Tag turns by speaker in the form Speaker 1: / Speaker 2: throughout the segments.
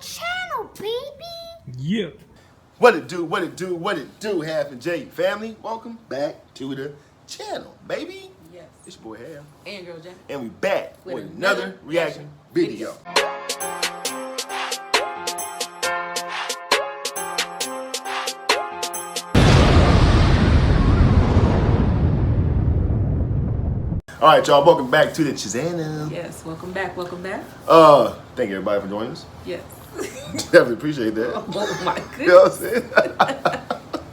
Speaker 1: channel, baby.
Speaker 2: Yeah.
Speaker 3: What it do, Half and J family. Welcome back to the channel, baby.
Speaker 4: Yes.
Speaker 3: It's your boy Half.
Speaker 4: And Girl J.
Speaker 3: And we back with another reaction video. All right, y'all, welcome back to the channel.
Speaker 4: Yes, welcome back, welcome back.
Speaker 3: Thank everybody for joining us.
Speaker 4: Yes.
Speaker 3: Definitely appreciate that.
Speaker 4: Oh my goodness.
Speaker 3: You know what I'm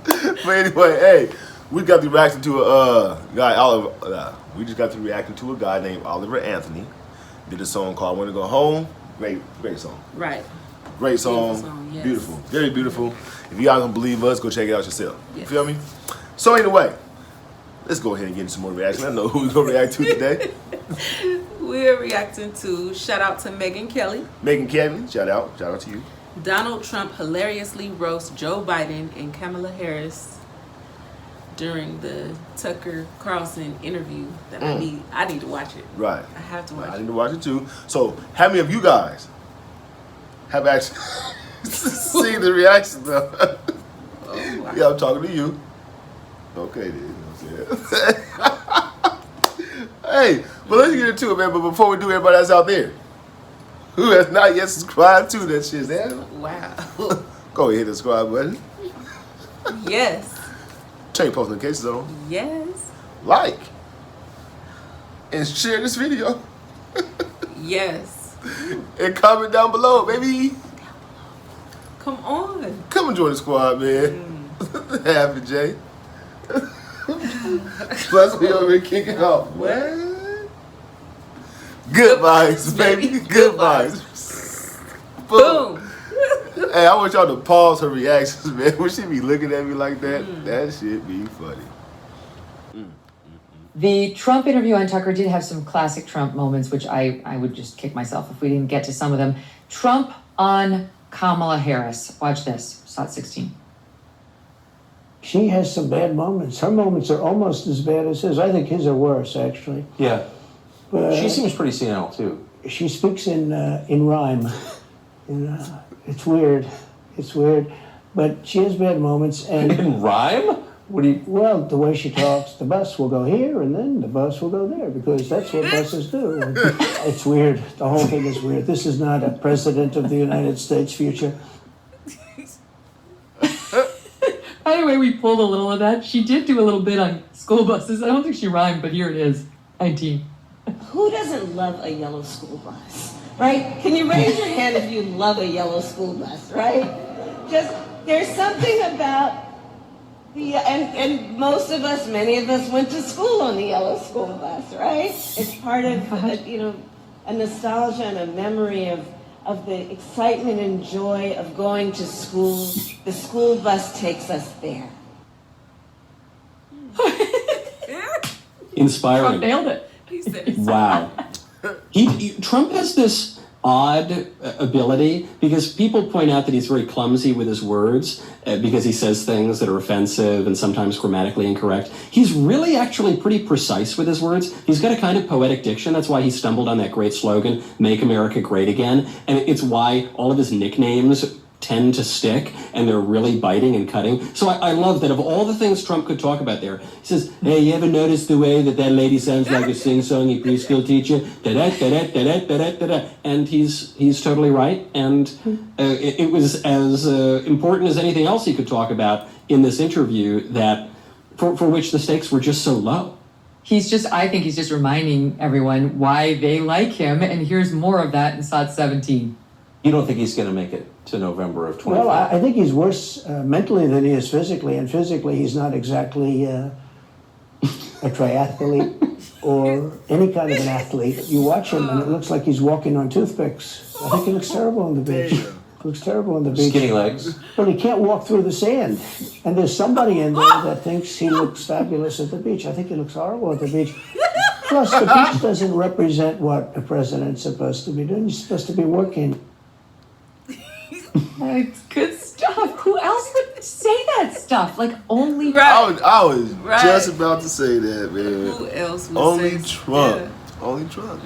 Speaker 3: saying? But anyway, hey, we got to reaction to a guy, Oliver. We just got to reacting to a guy named Oliver Anthony. Did a song called "Wanna Go Home." Great song.
Speaker 4: Right.
Speaker 3: Great song.
Speaker 4: Beautiful song, yes.
Speaker 3: Beautiful, very beautiful. If y'all don't believe us, go check it out yourself.
Speaker 4: Yes.
Speaker 3: You feel me? So anyway, let's go ahead and get into some more reaction. I know who we're gonna react to today.
Speaker 4: We're reacting to shout out to Megyn Kelly.
Speaker 3: Megyn Kelly, shout out to you.
Speaker 4: Donald Trump hilariously roasts Joe Biden and Kamala Harris during the Tucker Carlson interview that I need to watch it.
Speaker 3: Right.
Speaker 4: I have to watch it.
Speaker 3: I need to watch it too. So, how many of you guys have actually seen the reaction though?
Speaker 4: Oh, wow.
Speaker 3: Yeah, I'm talking to you. Okay, then. You know what I'm saying? Hey, but let's get into it, man. But before we do, everybody that's out there who has not yet subscribed to that shit, man.
Speaker 4: Wow.
Speaker 3: Go ahead and hit the subscribe button.
Speaker 4: Yes.
Speaker 3: Turn your post notifications on.
Speaker 4: Yes.
Speaker 3: Like. And share this video.
Speaker 4: Yes.
Speaker 3: And comment down below, baby.
Speaker 4: Come on.
Speaker 3: Come and join the squad, man. Half and J. Plus, we over here kicking off. What? Good vibes, baby. Good vibes.
Speaker 4: Boom.
Speaker 3: Hey, I want y'all to pause her reactions, man. When she be looking at me like that, that shit be funny.
Speaker 5: The Trump interview on Tucker did have some classic Trump moments, which I would just kick myself if we didn't get to some of them. Trump on Kamala Harris. Watch this. Slot 16.
Speaker 6: She has some bad moments. Her moments are almost as bad as his. I think his are worse, actually.
Speaker 7: Yeah.
Speaker 6: But
Speaker 7: She seems pretty senile, too.
Speaker 6: she speaks in rhyme. It's weird. It's weird. But she has bad moments. And
Speaker 7: In rhyme? What do you...
Speaker 6: well, the way she talks, the bus will go here and then the bus will go there because that's what buses do. And it's weird. The whole thing is weird. This is not a president of the United States future.
Speaker 5: By the way, we pulled a little of that. She did do a little bit on school buses. I don't think she rhymed, but here it is. 19.
Speaker 8: Who doesn't love a yellow school bus, right? Can you raise your hand if you love a yellow school bus, right? Just, there's something about the, and most of us, many of us went to school on the yellow school bus, right? It's part of, a nostalgia and a memory of the excitement and joy of going to school. The school bus takes us there.
Speaker 7: Inspiring.
Speaker 5: Trump nailed it.
Speaker 4: He said it's
Speaker 7: Wow. Trump has this odd ability because people point out that he's very clumsy with his words because he says things that are offensive and sometimes grammatically incorrect. He's really actually pretty precise with his words. He's got a kind of poetic diction. That's why he stumbled on that great slogan, "Make America Great Again." And it's why all of his nicknames tend to stick and they're really biting and cutting. So I love that of all the things Trump could talk about there, he says, "Hey, you ever notice the way that lady sounds like a sing-songy preschool teacher? Da-da, da-da, da-da, da-da, da-da." And he's totally right. And it was as important as anything else he could talk about in this interview that for which the stakes were just so low.
Speaker 5: I think he's just reminding everyone why they like him, and here's more of that in slot 17.
Speaker 7: You don't think he's going to make it to November of 25?
Speaker 6: Well, I think he's worse mentally than he is physically, and physically he's not exactly a triathlete or any kind of an athlete. You watch him and it looks like he's walking on toothpicks. I think he looks terrible on the beach. He looks terrible on the beach.
Speaker 7: Skinny legs.
Speaker 6: But he can't walk through the sand. And there's somebody in there that thinks he looks fabulous at the beach. I think he looks horrible at the beach. Plus, the beach doesn't represent what a president's supposed to be doing. He's supposed to be working.
Speaker 5: It's good stuff. Who else would say that stuff? Like, only...
Speaker 3: I was just about to say that, man.
Speaker 4: Who else would
Speaker 3: Only
Speaker 4: say
Speaker 3: Trump.
Speaker 4: Yeah.
Speaker 3: Only Trump.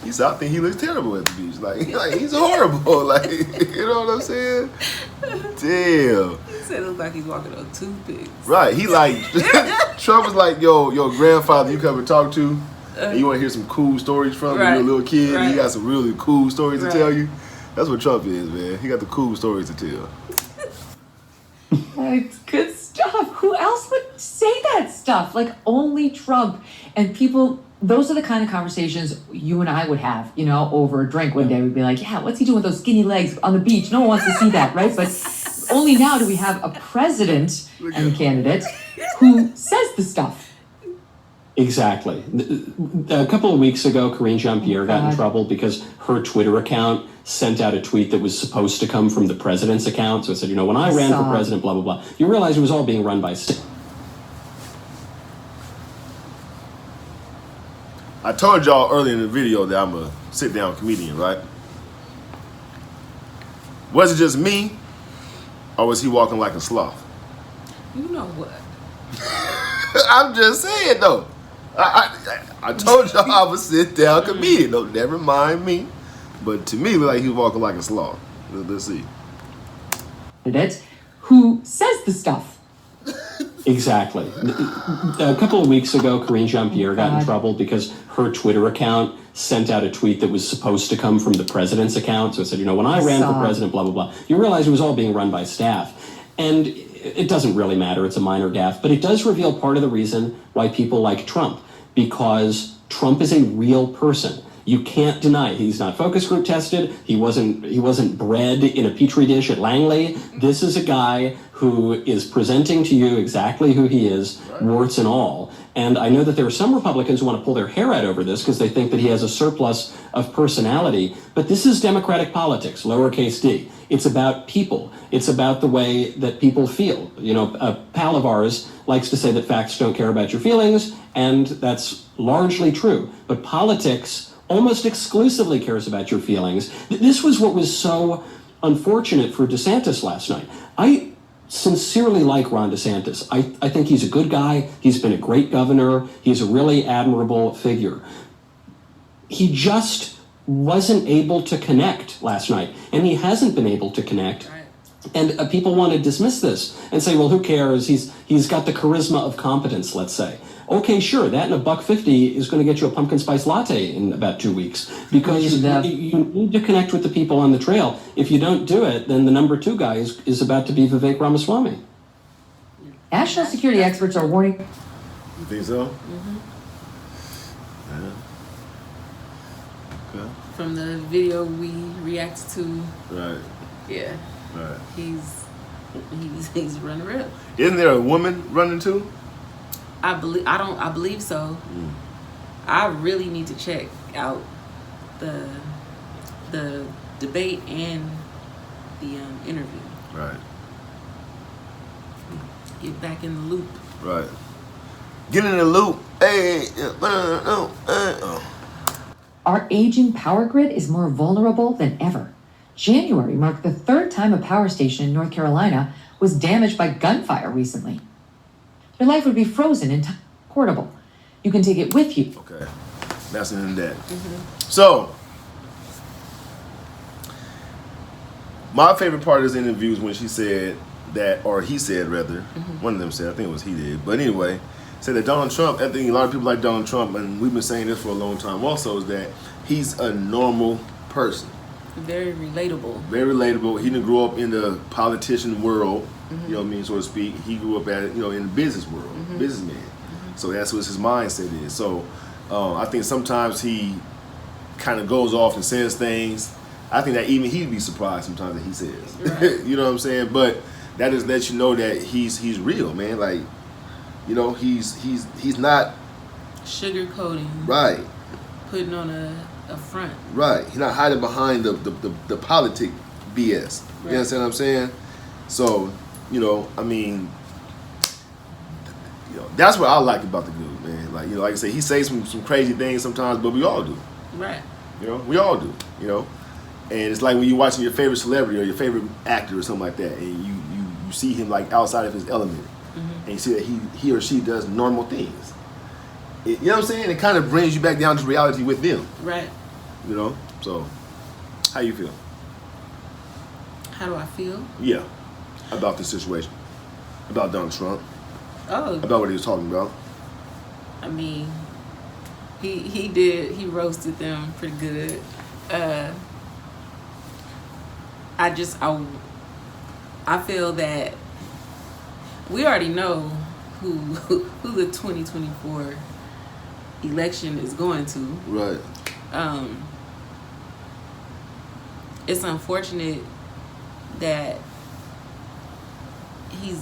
Speaker 3: He said, I think he looks terrible at the beach. Like he's horrible. Like, you know what I'm saying? Damn.
Speaker 4: He said it looks like he's walking on toothpicks.
Speaker 3: Right. He like Trump was like, yo, your grandfather you come and talk to, and you want to hear some cool stories from when you're a little kid.
Speaker 4: Right.
Speaker 3: He got some really cool stories to tell you. That's what Trump is, man. He got the cool stories to tell.
Speaker 5: It's good stuff. Who else would say that stuff? Like only Trump. And people, those are the kind of conversations you and I would have, you know, over a drink one day. We'd be like, yeah, what's he doing with those skinny legs on the beach? No one wants to see that, right? But only now do we have a president and candidate who says the stuff.
Speaker 7: Exactly. A couple of weeks ago, Karine Jean-Pierre got in trouble because her Twitter account sent out a tweet that was supposed to come from the president's account. So it said, you know, when I ran for president, blah, blah, blah. You realize it was all being run by...
Speaker 3: I told y'all earlier in the video that I'm a sit-down comedian, right? Was it just me, or was he walking like a sloth?
Speaker 4: You know what?
Speaker 3: I'm just saying, though. I told y'all I was a sit-down comedian. No, never mind me. But to me, it looked like he was walking like a sloth. Let's see.
Speaker 5: Candidate who says the stuff.
Speaker 7: Exactly. A couple of weeks ago, Karine Jean-Pierre got in trouble because her Twitter account sent out a tweet that was supposed to come from the president's account. So it said, you know, when I ran for president, blah, blah, blah. You realize it was all being run by staff. And it doesn't really matter. It's a minor gaffe. But it does reveal part of the reason why people like Trump. Because Trump is a real person. You can't deny it. He's not focus group tested. He wasn't bred in a petri dish at Langley. This is a guy who is presenting to you exactly who he is, warts and all. And I know that there are some Republicans who want to pull their hair out over this because they think that he has a surplus of personality. But this is Democratic politics, lowercase d. It's about people. It's about the way that people feel. You know, a pal of ours likes to say that facts don't care about your feelings, and that's largely true. But politics almost exclusively cares about your feelings. This was what was so unfortunate for DeSantis last night. I sincerely like Ron DeSantis. I think he's a good guy. He's been a great governor. He's a really admirable figure. He just wasn't able to connect last night, and he hasn't been able to connect. And people want to dismiss this and say, well, who cares? He's got the charisma of competence, let's say. Okay, sure, that and $1.50 is going to get you a pumpkin spice latte in about 2 weeks because you need to connect with the people on the trail. If you don't do it, then the number 2 guy is about to be Vivek Ramaswamy.
Speaker 5: National security experts are warning.
Speaker 3: You think so?
Speaker 4: Mm-hmm.
Speaker 3: Yeah. Okay.
Speaker 4: From the video we reacted to,
Speaker 3: Right.
Speaker 4: yeah,
Speaker 3: Right.
Speaker 4: he's running real.
Speaker 3: Isn't there a woman running too?
Speaker 4: I believe so. I really need to check out the debate and the interview.
Speaker 3: Right.
Speaker 4: Get back in the loop.
Speaker 3: Right. Get in the loop. Hey.
Speaker 5: Our aging power grid is more vulnerable than ever. January marked the 3rd time a power station in North Carolina was damaged by gunfire recently. Your life would be frozen and portable. You can take it with you.
Speaker 3: Okay. That's the end of that. So, my favorite part of this interview is when she said that, or he said rather, one of them said, I think it was he did, but anyway, said that Donald Trump, I think a lot of people like Donald Trump, and we've been saying this for a long time also, is that he's a normal person.
Speaker 4: Very relatable.
Speaker 3: Very relatable. He didn't grow up in the politician world, you know what I mean, so to speak. He grew up in the business world, businessman. So that's what his mindset is. So I think sometimes he kind of goes off and says things. I think that even he'd be surprised sometimes that he says. Right. You know what I'm saying? But that just lets you know that he's real, man. Like, you know, he's not
Speaker 4: sugarcoating.
Speaker 3: Right.
Speaker 4: Putting on a front. Right.
Speaker 3: He's not hiding behind the politic BS. Right. You understand what I'm saying? So, you know, I mean, you know, that's what I like about the dude, man. Like, you know, like I say, he says some crazy things sometimes, but we all do.
Speaker 4: Right.
Speaker 3: You know, we all do, you know. And it's like when you're watching your favorite celebrity or your favorite actor or something like that, and you see him like outside of his element, and you see that he or she does normal things. you know what I'm saying? It kind of brings you back down to reality with them.
Speaker 4: Right.
Speaker 3: You know? So, how you feel?
Speaker 4: How do I feel?
Speaker 3: Yeah. About this situation. About Donald Trump.
Speaker 4: Oh.
Speaker 3: About what he was talking about.
Speaker 4: I mean, he roasted them pretty good. I feel that we already know who the 2024 election is going to.
Speaker 3: Right.
Speaker 4: It's unfortunate that he's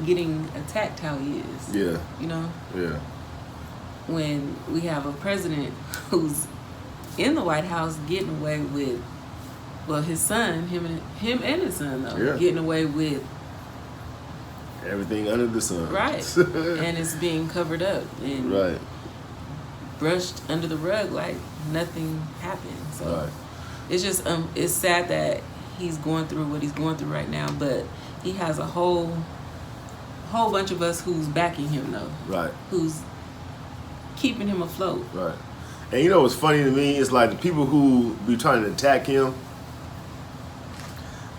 Speaker 4: getting attacked how he is.
Speaker 3: Yeah.
Speaker 4: You know?
Speaker 3: Yeah.
Speaker 4: When we have a president who's in the White House getting away with, well, his son, him and his son though,
Speaker 3: Yeah.
Speaker 4: getting away with
Speaker 3: everything under the sun.
Speaker 4: right, and it's being covered up and
Speaker 3: Right.
Speaker 4: brushed under the rug like nothing happened. So
Speaker 3: Right.
Speaker 4: it's just it's sad that he's going through what he's going through right now, but he has a whole bunch of us who's backing him though.
Speaker 3: Right.
Speaker 4: Who's keeping him afloat.
Speaker 3: Right. And you know what's funny to me? It's like the people who be trying to attack him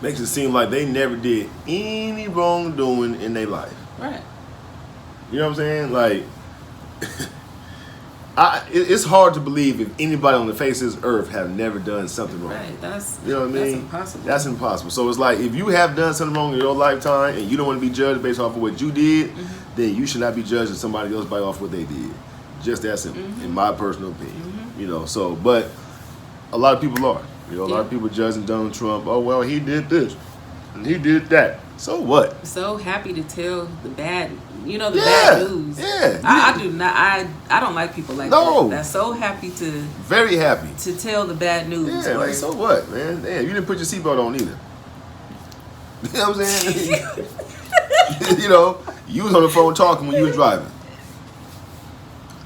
Speaker 3: makes it seem like they never did any wrongdoing in their life.
Speaker 4: Right.
Speaker 3: You know what I'm saying? Like, it's hard to believe if anybody on the face of this earth have never done something wrong.
Speaker 4: Right. That's
Speaker 3: You know what I mean?
Speaker 4: That's impossible.
Speaker 3: That's impossible. So it's like if you have done something wrong in your lifetime and you don't want to be judged based off of what you did, then you should not be judging somebody else by off what they did. Just that simple, in my personal opinion. You know, so but a lot of people are. You know, a lot of people judging Donald Trump. Oh well, he did this and he did that. So what?
Speaker 4: So happy to tell the bad, the
Speaker 3: Yeah,
Speaker 4: bad news.
Speaker 3: yeah.
Speaker 4: I do not. I don't like people like
Speaker 3: No.
Speaker 4: that. That's so happy to
Speaker 3: Very happy.
Speaker 4: tell the bad news.
Speaker 3: Yeah,
Speaker 4: or-
Speaker 3: like so what, man? Damn, you didn't put your seatbelt on either. You know what I'm saying? You know, you was on the phone talking when you was driving.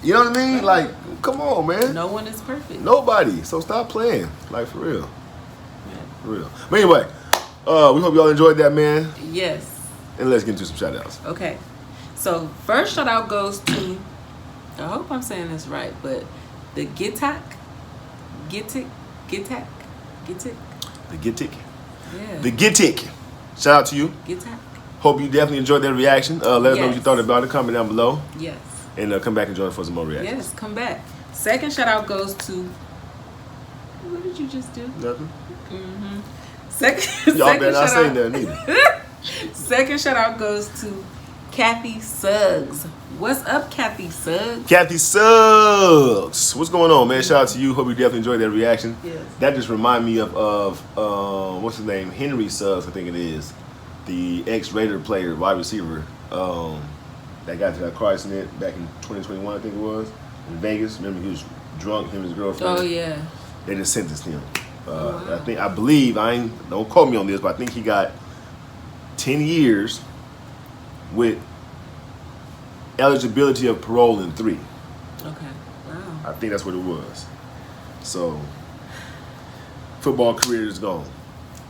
Speaker 3: You know what I mean? Like, come on, man.
Speaker 4: No one is perfect.
Speaker 3: Nobody. So stop playing. Like, for real. For real. But anyway, we hope y'all enjoyed that, man.
Speaker 4: Yes.
Speaker 3: And let's get into some shout-outs.
Speaker 4: Okay. So first shout out goes to, I hope I'm saying this right, but the Gitak.
Speaker 3: The Gitik.
Speaker 4: Yeah.
Speaker 3: The Gitik. Shout out to you.
Speaker 4: Gitak.
Speaker 3: Hope you definitely enjoyed that reaction. Let us know what you
Speaker 4: Yes.
Speaker 3: thought about it. Comment down below.
Speaker 4: Yes.
Speaker 3: And come back and join us for some more reactions.
Speaker 4: Yes. Come back. Second shout out goes to. What did you just do?
Speaker 3: Nothing?
Speaker 4: Second.
Speaker 3: Y'all better not say
Speaker 4: shout out-
Speaker 3: nothing either.
Speaker 4: Second shout out goes to Kathy Suggs. What's up, Kathy Suggs?
Speaker 3: Kathy Suggs. What's going on, man? Shout out to you. Hope you definitely enjoyed that reaction.
Speaker 4: Yes.
Speaker 3: That just reminded me of what's his name? Henry Suggs, I think it is. The ex-Raider player, wide receiver, that got into that car accident back in 2021, I think it was, in Vegas. Remember, he was drunk, him and his girlfriend.
Speaker 4: Oh yeah.
Speaker 3: They just sentenced him.
Speaker 4: wow.
Speaker 3: I believe, don't quote me on this, but I think he got 10 years with eligibility of parole in 3.
Speaker 4: Okay. Wow.
Speaker 3: I think that's what it was. So, football career is gone.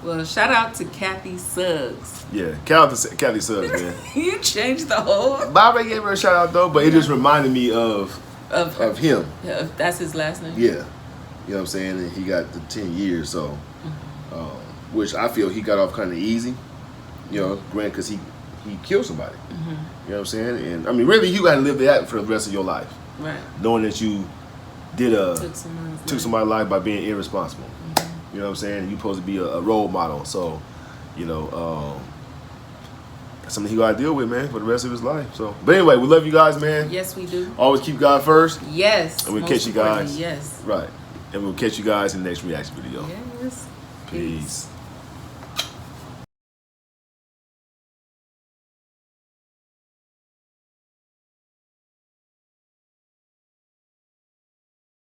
Speaker 4: Well, shout out to Kathy Suggs.
Speaker 3: Yeah, Kathy Suggs, man.
Speaker 4: You changed the whole
Speaker 3: Bob gave her a shout out though, but it just reminded me of
Speaker 4: of
Speaker 3: him.
Speaker 4: That's his last name.
Speaker 3: Yeah, you know what I'm saying. And he got the 10 years, so which I feel he got off kind of easy. You know, granted, because he killed somebody. You know what I'm saying? And I mean, really, you got to live that for the rest of your life,
Speaker 4: Right.
Speaker 3: knowing that you did
Speaker 4: Took
Speaker 3: somebody's life by being irresponsible. You know what I'm saying? You're supposed to be a role model, so you know. That's something he got to deal with, man, for the rest of his life. So, but anyway, we love you guys, man.
Speaker 4: Yes, we do.
Speaker 3: Always keep God first.
Speaker 4: Yes.
Speaker 3: And we'll
Speaker 4: most
Speaker 3: catch you guys.
Speaker 4: importantly, Yes.
Speaker 3: Right. And we'll catch you guys in the next reaction video.
Speaker 4: Yes.
Speaker 3: Peace.